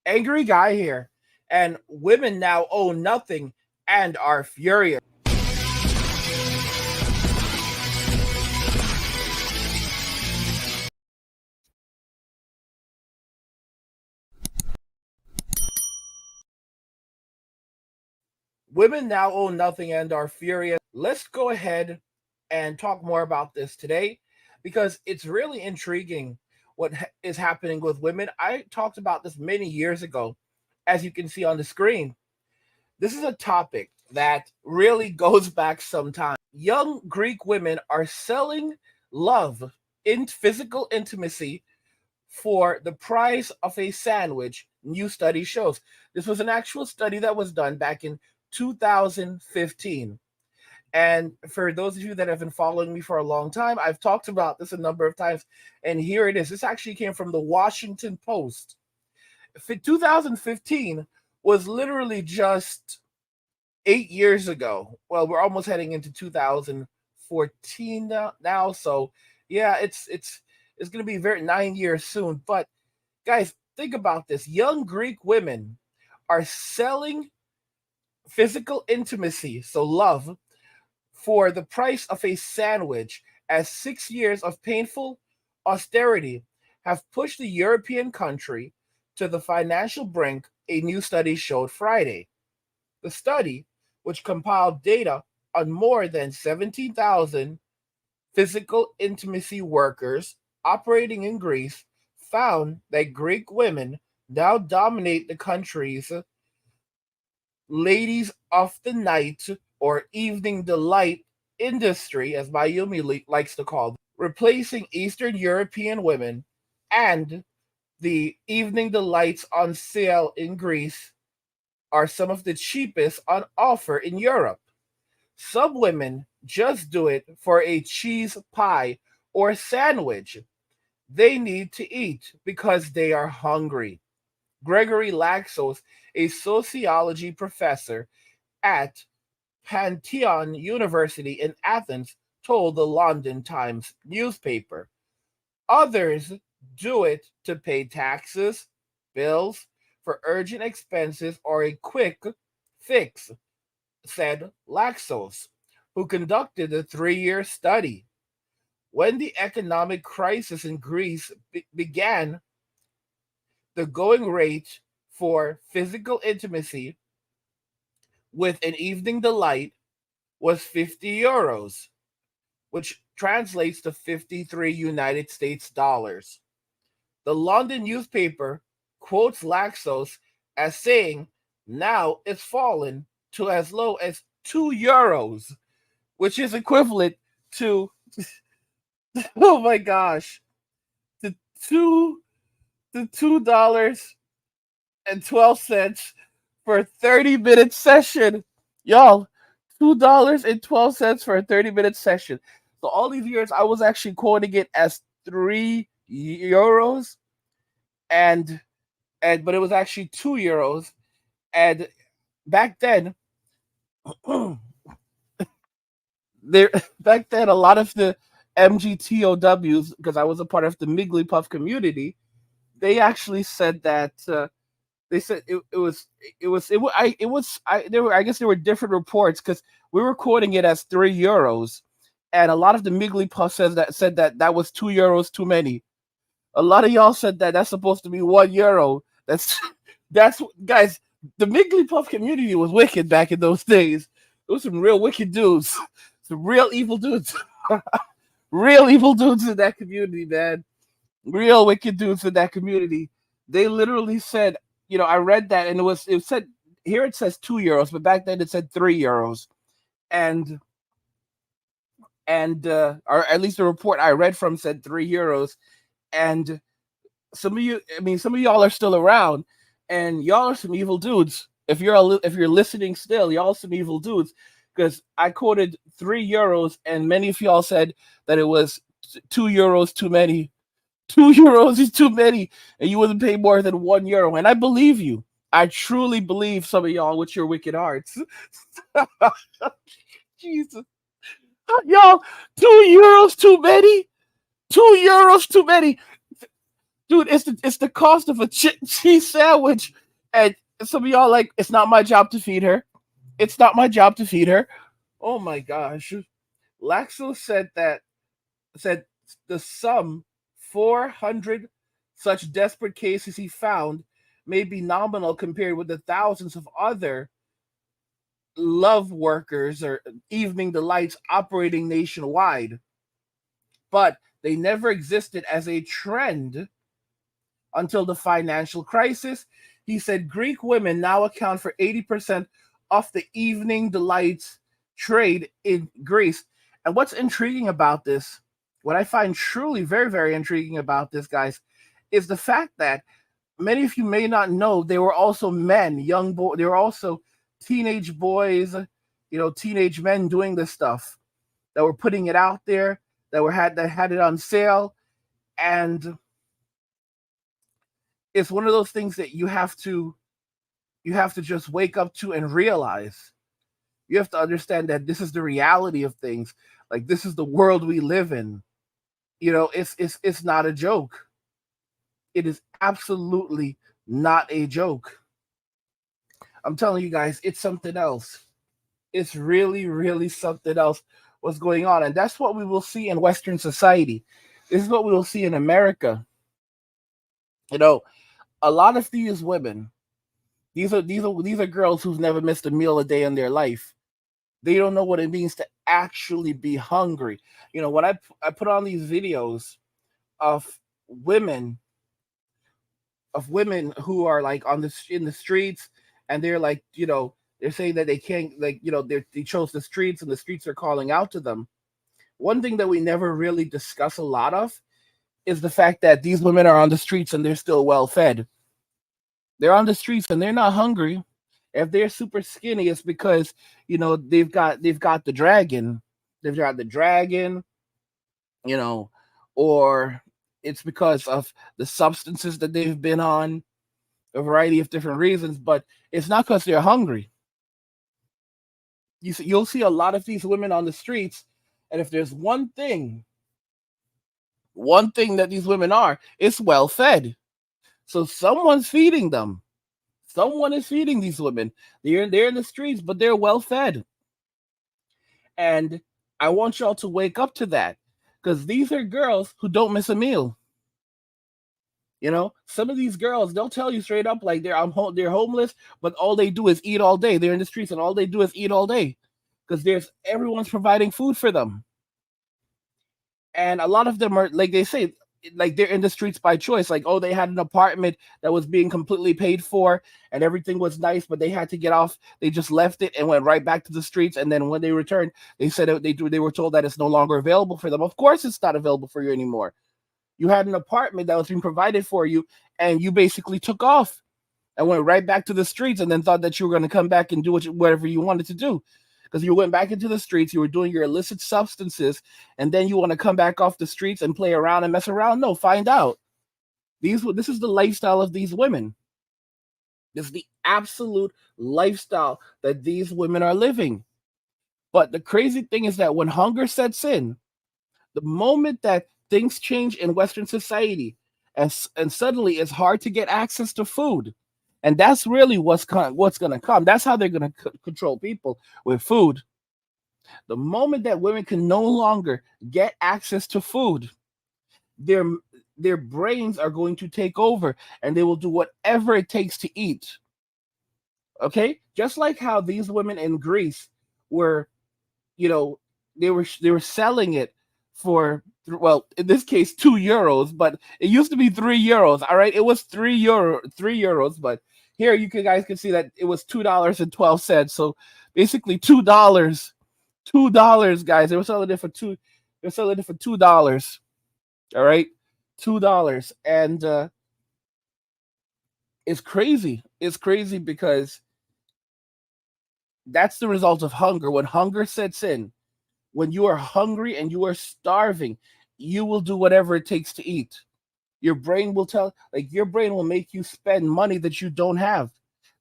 Angry guy here, and women now own nothing and are furious. Women now own nothing and are furious. Let's go ahead and talk more about this today because it's really intriguing what is happening with women. I talked about this many years ago, as you can see on the screen. This is a topic that really goes back some time. Young Greek women are selling love in physical intimacy for the price of a sandwich, new study shows. This was an actual study that was done back in 2015. And for those of you that have been following me for a long time, I've talked about this a number of times. And here it is. This actually came from the Washington Post. 2015 was literally just 8 years ago. Well, we're almost heading into 2014 now. So yeah, it's going to be very 9 years soon. But guys, think about this. Young Greek women are selling physical intimacy, so love, for the price of a sandwich, as 6 years of painful austerity have pushed the European country to the financial brink, a new study showed Friday. The study, which compiled data on more than 17,000 physical intimacy workers operating in Greece, found that Greek women now dominate the country's ladies of the night or evening delight industry, as Mayumi likes to call them, replacing Eastern European women, and the evening delights on sale in Greece are some of the cheapest on offer in Europe. Some women just do it for a cheese pie or sandwich. They need to eat because they are hungry. Gregory Laxos, a sociology professor at Pantheon University in Athens, told the London Times newspaper. Others do it to pay taxes, bills, for urgent expenses, or a quick fix, said Laxos, who conducted a 3 year study. When the economic crisis in Greece began, the going rate for physical intimacy with an evening delight was 50 euros, which translates to 53 United States dollars. The London newspaper quotes Laxos as saying now it's fallen to as low as 2 euros, which is equivalent to, oh my gosh, to two to $2.12 for a 30-minute session. Y'all, $2.12 for a 30-minute session. So all these years I was actually quoting it as 3 euros, and but it was actually 2 euros. And back then, there back then a lot of the MGTOWs, because I was a part of the Migglypuff community, they actually said that they said it was I there were I guess there were different reports because we were quoting it as 3 euros, and a lot of the Migglypuff said that that was 2 euros too many. A lot of y'all said that that's supposed to be 1 euro. That's that's guys. The Migglypuff community was wicked back in those days. There was some real wicked dudes, some real evil dudes, real evil dudes in that community, man. Real wicked dudes in that community. They literally said, I read that and it said here it says 2 euros, but back then it said 3 euros, and or at least the report I read from said 3 euros, and some of y'all are still around, and y'all are some evil dudes. If you're listening still, y'all some evil dudes, because I quoted 3 euros, and many of y'all said that it was 2 euros too many. 2 euros is too many, and you wouldn't pay more than 1 euro. And I believe you. I truly believe some of y'all with your wicked hearts. Jesus, y'all, 2 euros too many. 2 euros too many. Dude, it's the cost of a cheese sandwich. And some of y'all like, it's not my job to feed her. It's not my job to feed her. Oh my gosh. Laxo said the sum 400 such desperate cases he found may be nominal compared with the thousands of other love workers or evening delights operating nationwide, but they never existed as a trend until the financial crisis. He said Greek women now account for 80% of the evening delights trade in Greece. And what's intriguing about this, what I find truly very, very intriguing about this, guys, is the fact that many of you may not know they were also men, young boys, they were also teenage boys, teenage men doing this stuff, that were putting it out there, that had it on sale. And it's one of those things that you have to just wake up to and realize. You have to understand that this is the reality of things. Like, this is the world we live in. It's not a joke. It is absolutely not a joke. I'm telling you guys, it's something else. It's really, really something else what's going on. And that's what we will see in Western society. This is what we will see in America. You know, a lot of these women, these are girls who've never missed a meal a day in their life. They don't know what it means to actually be hungry. When I put on these videos of women who are like in the streets, and they're like, they're saying that they can't, like, they chose the streets, and the streets are calling out to them. One thing that we never really discuss a lot of is the fact that these women are on the streets and they're still well fed. They're on the streets and they're not hungry. If they're super skinny, it's because they've got the dragon. They've got the dragon, you know, or it's because of the substances that they've been on, a variety of different reasons, but it's not because they're hungry. You'll see a lot of these women on the streets, and if there's one thing that these women are, it's well fed. So someone's feeding them. Someone is feeding these women. They're in the streets, but they're well fed. And I want y'all to wake up to that, because these are girls who don't miss a meal. Some of these girls, they'll tell you straight up, like, they're homeless, but all they do is eat all day. They're in the streets and all they do is eat all day, because there's everyone's providing food for them. And a lot of them are, like they say, like, they're in the streets by choice. Like, oh, they had an apartment that was being completely paid for and everything was nice, but they had to get off. They just left it and went right back to the streets. And then when they returned, they said they were told that it's no longer available for them. Of course, it's not available for you anymore. You had an apartment that was being provided for you, and you basically took off and went right back to the streets, and then thought that you were going to come back and do whatever you wanted to do. Because you went back into the streets, you were doing your illicit substances, and then you want to come back off the streets and play around and mess around? No, find out. This is the lifestyle of these women. This is the absolute lifestyle that these women are living. But the crazy thing is that when hunger sets in, the moment that things change in Western society, and suddenly it's hard to get access to food, and that's really what's going to come. That's how they're going to control people, with food. The moment that women can no longer get access to food, their their brains are going to take over, and they will do whatever it takes to eat. Okay, just like how these women in Greece were, you know, they were selling it for, well, in this case, €2, but it used to be €3. All right, it was €3, but here guys can see that it was $2.12. So basically $2, guys. They were selling it for two. They were selling it for $2. All right, $2, and it's crazy. It's crazy because that's the result of hunger. When hunger sets in, when you are hungry and you are starving, you will do whatever it takes to eat. Your brain will make you spend money that you don't have.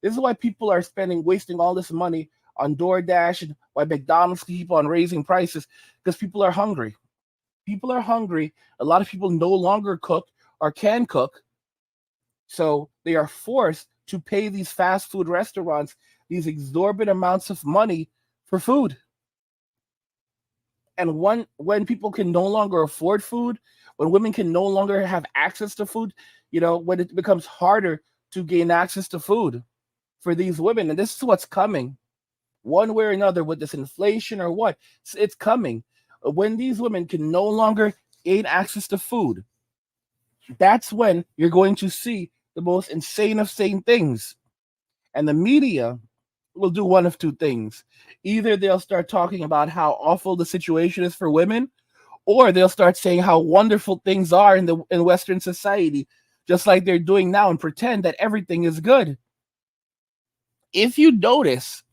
This is why people are wasting all this money on DoorDash, and why McDonald's keep on raising prices, because people are hungry. People are hungry. A lot of people no longer cook or can cook. So they are forced to pay these fast food restaurants these exorbitant amounts of money for food. And when people can no longer afford food, when women can no longer have access to food, when it becomes harder to gain access to food for these women, and this is what's coming, one way or another, with this inflation or what, it's coming. When these women can no longer gain access to food, that's when you're going to see the most insane of sane things. And the media will do one of two things. Either they'll start talking about how awful the situation is for women, or they'll start saying how wonderful things are in Western society, just like they're doing now, and pretend that everything is good. If you notice,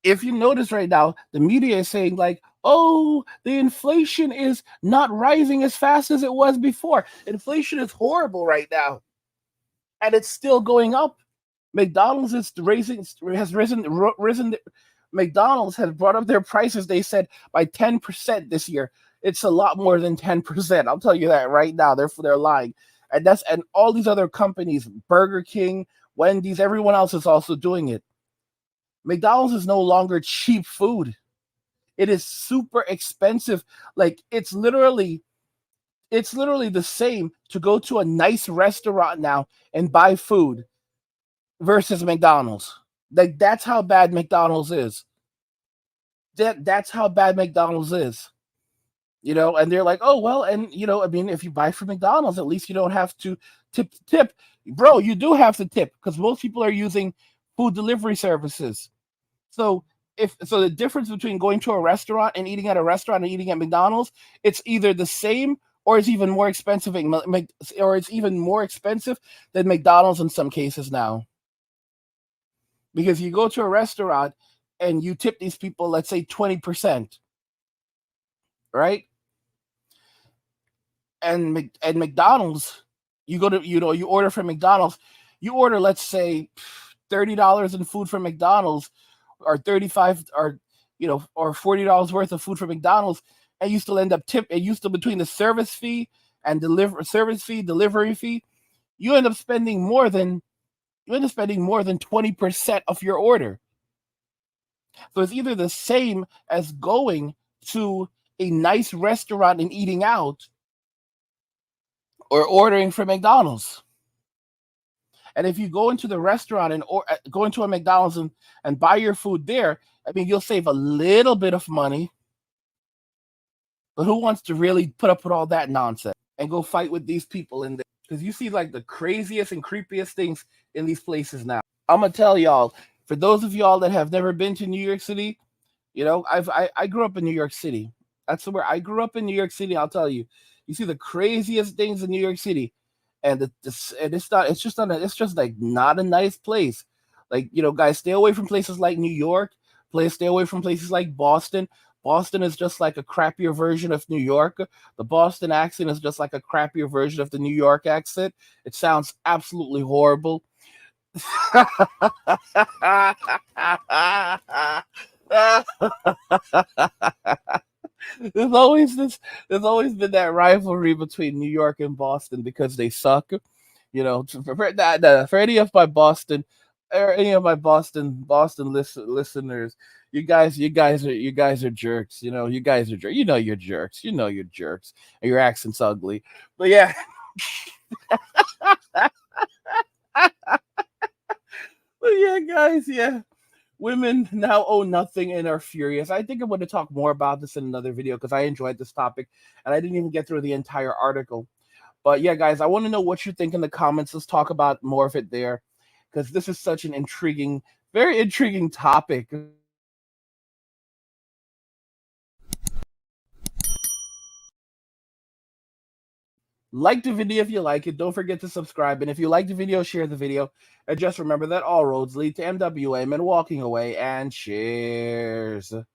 right now, the media is saying like, oh, the inflation is not rising as fast as it was before. Inflation is horrible right now, and it's still going up. McDonald's is has risen. McDonald's has brought up their prices, they said, by 10% this year. It's a lot more than 10%. I'll tell you that right now. They're lying. And all these other companies, Burger King, Wendy's, everyone else is also doing it. McDonald's is no longer cheap food. It is super expensive. Like it's literally the same to go to a nice restaurant now and buy food versus McDonald's. Like that's how bad McDonald's is. That's how bad McDonald's is. And they're like, oh well, and I mean, if you buy from McDonald's, at least you don't have to tip. Bro, you do have to tip because most people are using food delivery services. So the difference between going to a restaurant and eating at a restaurant and eating at McDonald's, it's either the same or it's even more expensive, or it's even more expensive than McDonald's in some cases now. Because you go to a restaurant and you tip these people, let's say 20%, right? And McDonald's, you go to, you order from McDonald's, you order, let's say, $30 in food from McDonald's, or 35 or or $40 worth of food from McDonald's, and you still end up between the service fee and delivery fee, you end up spending more than 20% of your order. So it's either the same as going to a nice restaurant and eating out, or ordering from McDonald's. And if you go into the restaurant or go into a McDonald's and buy your food there, I mean, you'll save a little bit of money. But who wants to really put up with all that nonsense and go fight with these people in there? Because you see like the craziest and creepiest things in these places now. I'm gonna tell y'all, for those of y'all that have never been to New York City, I grew up in New York City. That's where I grew up in New York City. I'll tell you, you see the craziest things in New York City, and it's just like not a nice place. Like guys, stay away from places like New York. Stay away from places like Boston. Boston is just like a crappier version of New York. The Boston accent is just like a crappier version of the New York accent. It sounds absolutely horrible. There's always been that rivalry between New York and Boston because they suck. For any of my Boston, listeners, you guys are jerks. You guys are jerks. You're jerks. You're jerks, and your accent's ugly. But yeah. But yeah, guys, yeah. Women now own nothing and are furious. I think I'm going to talk more about this in another video because I enjoyed this topic and I didn't even get through the entire article. But yeah, guys, I want to know what you think in the comments. Let's talk about more of it there because this is such an very intriguing topic. Like the video if you like it. Don't forget to subscribe. And if you like the video, share the video. And just remember that all roads lead to MWM and walking away. And cheers.